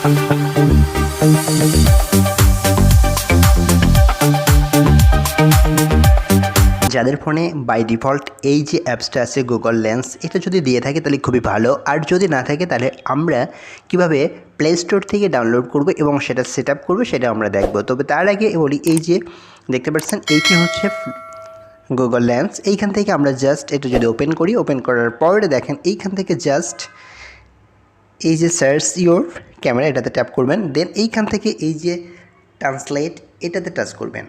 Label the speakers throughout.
Speaker 1: যাদের ফোনে by default এই যে অ্যাপসটা আছে গুগল লেন্স, এটা যদি দিয়ে থাকে তাহলে খুবই ভালো। আর যদি না থাকে তাহলে আমরা কিভাবে প্লে স্টোর থেকে ডাউনলোড করব এবং সেটা সেট আপ করবো সেটা আমরা দেখব। তবে তার আগে বলি, এই যে দেখতে পাচ্ছেন এইটি হচ্ছে গুগল লেন্স। এইখান থেকে আমরা জাস্ট এটা যদি ওপেন করি, ওপেন করার পরে দেখেন এইখান থেকে জাস্ট এই যে সার্চ ইউর ক্যামেরা এটাতে ট্যাপ করবেন। দেন এইখান থেকে এই যে ট্রান্সলেট এটাতে টাচ করবেন।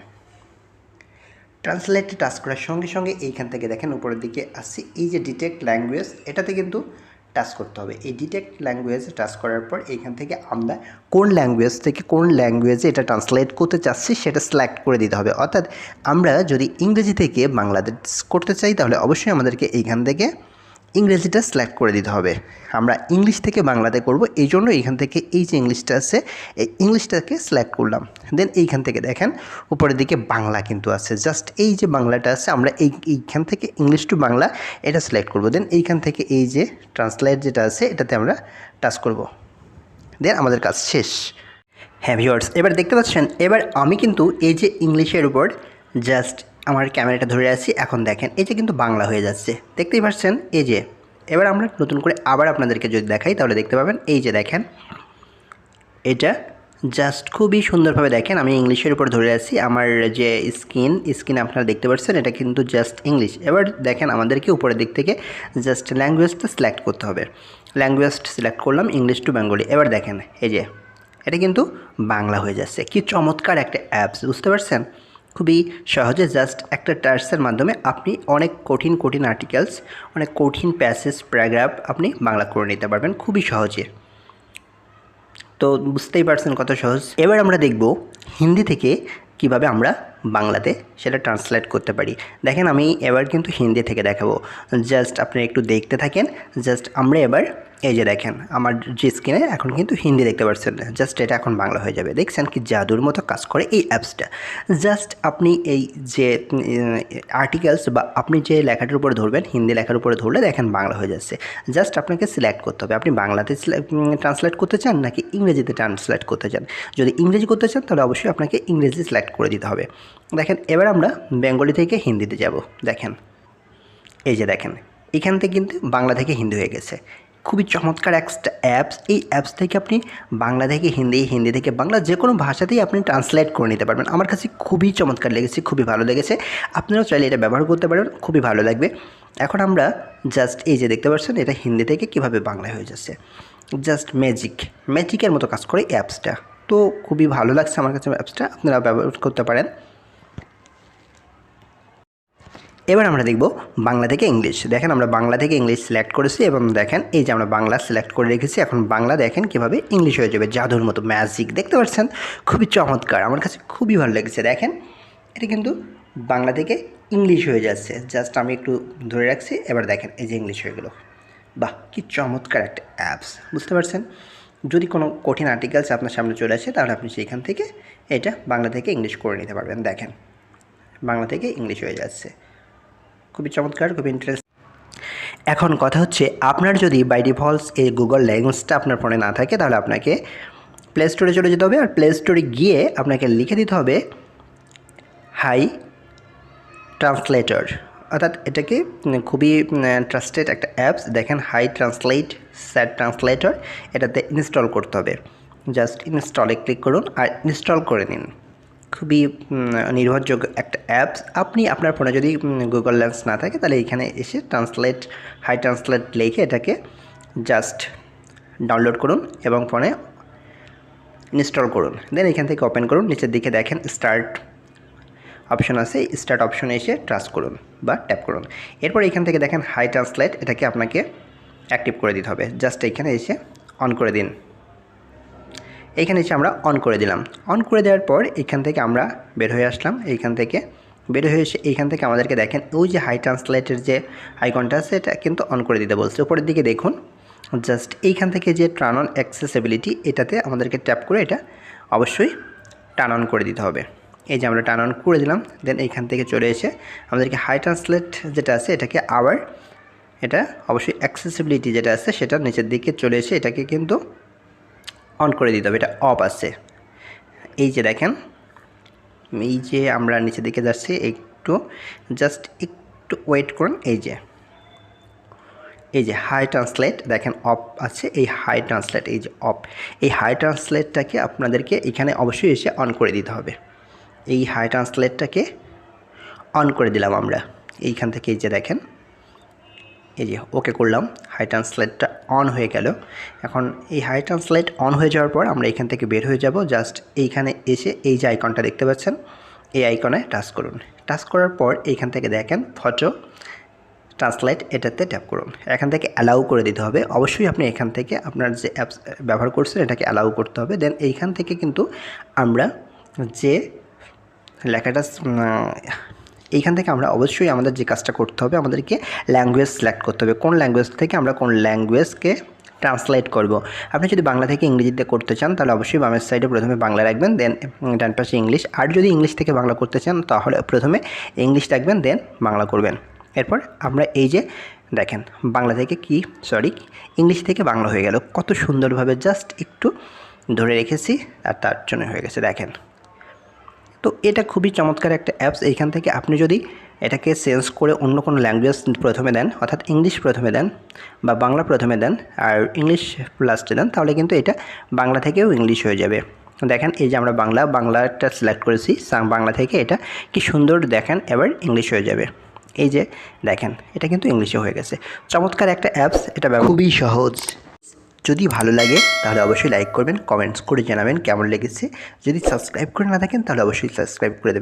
Speaker 1: ট্রান্সলেটে টাচ করার সঙ্গে সঙ্গে এইখান থেকে দেখেন উপরের দিকে আসছে এই যে ডিটেক্ট ল্যাঙ্গুয়েজ, এটাতে কিন্তু টাচ করতে হবে। এই ডিটেক্ট ল্যাঙ্গুয়েজে টাচ করার পর এইখান থেকে আমরা কোন ল্যাঙ্গুয়েজ থেকে কোন ল্যাঙ্গুয়েজে এটা ট্রান্সলেট করতে চাচ্ছি সেটা সিলেক্ট করে দিতে হবে। অর্থাৎ আমরা যদি ইংরেজি থেকে বাংলাতে করতে চাই তাহলে অবশ্যই আমাদেরকে এইখান থেকে ইংরেজিটা সিলেক্ট করে দিতে হবে। আমরা ইংলিশ থেকে বাংলাতে করব, এই জন্য এইখান থেকে এই যে ইংলিশটা আছে এই ইংলিশটাকে সিলেক্ট করলাম। দেন এইখান থেকে দেখেন উপরের দিকে বাংলা কিন্তু আছে, জাস্ট এই যে বাংলাটা আছে আমরা এইখান থেকে ইংলিশ টু বাংলা এটা সিলেক্ট করব। দেন এইখান থেকে এই যে ট্রান্সলেট যেটা আছে এটাতে আমরা টাচ করব। দেন আমাদের কাজ শেষ। হ্যাঁ ভিউয়ার্স, এবার দেখতে পাচ্ছেন এবার আমি কিন্তু এই যে ইংলিশের উপর জাস্ট আমার ক্যামেরাটা ধরে আছি। এখন দেখেন এই যে কিন্তু বাংলা হয়ে যাচ্ছে, দেখতেই পাচ্ছেন। এই যে এবার আমরা নতুন করে আবার আপনাদেরকে যদি দেখাই তাহলে দেখতে পাবেন এই যে দেখেন এটা জাস্ট খুবই সুন্দরভাবে দেখেন আমি ইংলিশের উপর ধরে আছি। আমার যে স্ক্রিন আপনারা দেখতে পাচ্ছেন এটা কিন্তু জাস্ট ইংলিশ। এবার দেখেন আমাদেরকে উপরের দিক থেকে জাস্ট ল্যাঙ্গুয়েজটা সিলেক্ট করতে হবে। ল্যাঙ্গুয়েজ সিলেক্ট করলাম ইংলিশ টু বেঙ্গলি। এবার দেখেন এই যে এটা কিন্তু বাংলা হয়ে যাচ্ছে। কি চমৎকার একটা অ্যাপস, বুঝতে পারছেন? খুবই সহজে জাস্ট একটা টাচের মাধ্যমে আপনি অনেক কঠিন আর্টিকেলস, অনেক কঠিন প্যাসেজ প্যারাগ্রাফ আপনি বাংলা করে নিতে পারবেন খুবই সহজে। তো বুঝতেই পারছেন কত সহজ। এবার আমরা দেখব হিন্দি থেকে কিভাবে আমরা বাংলাতে সেটা ট্রান্সলেট করতে পারি। দেখেন আমি এবার কিন্তু হিন্দি থেকে দেখাবো, জাস্ট আপনি একটু দেখতে থাকেন। জাস্ট আমরা এবার এই যে দেখেন আমার যে স্ক্রিনে এখন কিন্তু হিন্দি দেখতে পাচ্ছেন, জাস্ট এটা এখন বাংলা হয়ে যাবে। দেখছেন কি জাদুর মতো কাজ করে এই অ্যাপসটা। জাস্ট আপনি এই যে আর্টিকেলস বা আপনি যে লেখাটার উপরে ধরবেন, হিন্দি লেখার উপরে ধরলে দেখেন বাংলা হয়ে যাচ্ছে। জাস্ট আপনাকে সিলেক্ট করতে হবে আপনি বাংলাতে ট্রান্সলেট করতে চান নাকি ইংরেজিতে ট্রান্সলেট করতে চান। যদি ইংরেজি করতে চান তাহলে অবশ্যই আপনাকে ইংরেজি সিলেক্ট করে দিতে হবে। দেখেন এবার আমরা বেঙ্গলি থেকে হিন্দিতে যাব। দেখেন এই যে দেখেন এখান থেকে কিন্তু বাংলা থেকে হিন্দি হয়ে গেছে। খুবই চমৎকার একটা অ্যাপস। এই অ্যাপস থেকে আপনি বাংলা থেকে হিন্দি, হিন্দি থেকে বাংলা যে কোনো ভাষাতেই আপনি ট্রান্সলেট করে নিতে পারবেন। আমার কাছে খুবই চমৎকার লেগেছে, খুবই ভালো লেগেছে। আপনারাও চাইলে এটা ব্যবহার করতে পারবেন, খুবই ভালো লাগবে। এখন আমরা জাস্ট এই যে দেখতে পাচ্ছেন এটা হিন্দি থেকে কীভাবে বাংলায় হয়ে যাচ্ছে। জাস্ট ম্যাজিকের মতো কাজ করে এই অ্যাপসটা। তো খুবই ভালো লাগছে আমার কাছে অ্যাপসটা, আপনারা ব্যবহার করতে পারেন। এবার আমরা দেখব বাংলা থেকে ইংলিশ। দেখেন আমরা বাংলা থেকে ইংলিশ সিলেক্ট করেছি এবং দেখেন এই যে আমরা বাংলা সিলেক্ট করে রেখেছি। এখন বাংলা দেখেন কীভাবে ইংলিশ হয়ে যাবে, জাদুর মতো ম্যাজিক। দেখতে পাচ্ছেন খুবই চমৎকার, আমার কাছে খুবই ভালো লেগেছে। দেখেন এটা কিন্তু বাংলা থেকে ইংলিশ হয়ে যাচ্ছে। জাস্ট আমি একটু ধরে রাখছি, এবার দেখেন এই যে ইংলিশ হয়ে গেল। বাহ, কি চমৎকার একটা অ্যাপস, বুঝতে পারছেন? যদি কোনো কঠিন আর্টিকেলস আপনার সামনে চলে আসে তাহলে আপনি সেইখান থেকে এটা বাংলা থেকে ইংলিশ করে নিতে পারবেন। দেখেন বাংলা থেকে ইংলিশ হয়ে যাচ্ছে, খুবই চমৎকার, খুবই ইন্টারেস্টিং। এখন কথা হচ্ছে আপনার যদি বাই ডিফল্ট এই গুগল ল্যাঙ্গুয়েজটা আপনার ফোনে না থাকে তাহলে আপনাকে প্লে স্টোরে চলে যেতে হবে। আর প্লে স্টোরে গিয়ে আপনাকে লিখে দিতে হবে হাই ট্রান্সলেটর। অর্থাৎ এটাকে খুবই ট্রাস্টেড একটা অ্যাপস। দেখেন হাই সেট ট্রান্সলেটর, এটাতে ইনস্টল করতে হবে। জাস্ট ইনস্টলে ক্লিক করুন আর ইনস্টল করে নিন। খুবই নির্ভরযোগ্য একটা অ্যাপস। আপনি আপনার ফোনে যদি গুগল লেন্স না থাকে তাহলে এখানে এসে হাই ট্রান্সলেট লিখে এটাকে জাস্ট ডাউনলোড করুন এবং ফোনে ইনস্টল করুন। দেন এখান থেকে ওপেন করুন। নিচের দিকে দেখেন স্টার্ট অপশন আছে, স্টার্ট অপশনে এসে টাচ করুন বা ট্যাপ করুন। এরপর এখান থেকে দেখেন হাই ট্রান্সলেট, এটাকে আপনাকে অ্যাক্টিভ করে দিতে হবে। জাস্ট এখানে এসে অন করে দিন। এইখানে এসে আমরা অন করে দিলাম। অন করে দেওয়ার পর এখান থেকে আমরা বের হয়ে আসলাম। এইখান থেকে বের হয়ে এসে এইখান থেকে আমাদেরকে দেখেন ওই যে হাই ট্রান্সলেটের যে আইকনটা আছে এটা কিন্তু অন করে দিতে বলছে। উপরের দিকে দেখুন, জাস্ট এইখান থেকে যে টার্ন অন অ্যাক্সেসিবিলিটি এটাতে আমাদেরকে ট্যাপ করে এটা অবশ্যই টার্ন অন করে দিতে হবে। এই যে আমরা টার্ন অন করে দিলাম। দেন এইখান থেকে চলে এসে আমাদেরকে হাই ট্রান্সলেট যেটা আছে এটাকে আবার এটা অবশ্যই অ্যাক্সেসিবিলিটি যেটা আছে সেটা নিচের দিকে চলে এসে এটাকে কিন্তু অন করে দিতে হবে, এটা অফ আছে। এই যে দেখেন, এই যে আমরা নিচের দিকে যাচ্ছি, একটু জাস্ট একটু ওয়েট করুন। এই যে হাই ট্রান্সলেট দেখেন অফ আছে, এই হাই ট্রান্সলেট এই যে অফ, এই হাই ট্রান্সলেটটাকে আপনাদেরকে এখানে অবশ্যই এসে অন করে দিতে হবে। এই হাই ট্রান্সলেটটাকে অন করে দিলাম আমরা এইখান থেকে। এই যে দেখেন, এই যে ওকে করলাম, হাই ট্রান্সলেটটা অন হয়ে গেল। এখন এই হাই ট্রান্সলেট অন হয়ে যাওয়ার পর আমরা এখান থেকে বের হয়ে যাব। জাস্ট এইখানে এসে এই যে আইকনটা দেখতে পাচ্ছেন, এই আইকনে টাচ করুন। টাচ করার পর এইখান থেকে দেখেন ফটো ট্রান্সলেট, এটাতে ট্যাপ করুন। এখান থেকে অ্যালাউ করে দিতে হবে। অবশ্যই আপনি এখান থেকে আপনার যে অ্যাপস ব্যবহার করছেন এটাকে অ্যালাউ করতে হবে। দেন এইখান থেকে কিন্তু আমরা যে লেখাটা এইখান থেকে আমরা অবশ্যই আমাদের যে কাজটা করতে হবে, আমাদেরকে ল্যাঙ্গুয়েজ সিলেক্ট করতে হবে। কোন ল্যাঙ্গুয়েজ থেকে আমরা কোন ল্যাঙ্গুয়েজকে ট্রান্সলেট করব। আপনি যদি বাংলা থেকে ইংরেজিতে করতে চান তাহলে অবশ্যই বামের সাইডে প্রথমে বাংলা রাখবেন, দেন ডান পাশে ইংলিশ। আর যদি ইংলিশ থেকে বাংলা করতে চান তাহলে প্রথমে ইংলিশ রাখবেন, দেন বাংলা করবেন। এরপর আমরা এই যে দেখেন বাংলা থেকে ইংলিশ থেকে বাংলা হয়ে গেল। কত সুন্দরভাবে জাস্ট একটু ধরে রেখেছি আর তার জন্য হয়ে গেছে দেখেন। তো এটা খুবই চমৎকার একটা অ্যাপস। এইখান থেকে আপনি যদি এটাকে চেঞ্জ করে অন্য কোনো ল্যাঙ্গুয়েজ প্রথমে দেন, অর্থাৎ ইংলিশ প্রথমে দেন বা বাংলা প্রথমে দেন আর ইংলিশ লাস্টে দেন, তাহলে কিন্তু এটা বাংলা থেকেও ইংলিশ হয়ে যাবে। দেখেন এই যে আমরা বাংলাটা সিলেক্ট করেছি, বাংলা থেকে এটা কি সুন্দর দেখেন এবার ইংলিশ হয়ে যাবে। এই যে দেখেন এটা কিন্তু ইংলিশে হয়ে গেছে। চমৎকার একটা অ্যাপস, এটা খুবই সহজ। যদি ভালো লাগে তাহলে অবশ্যই লাইক করবেন, কমেন্টস করে জানাবেন কেমন লেগেছে। যদি সাবস্ক্রাইব করে না থাকেন তাহলে অবশ্যই সাবস্ক্রাইব করে দেবেন।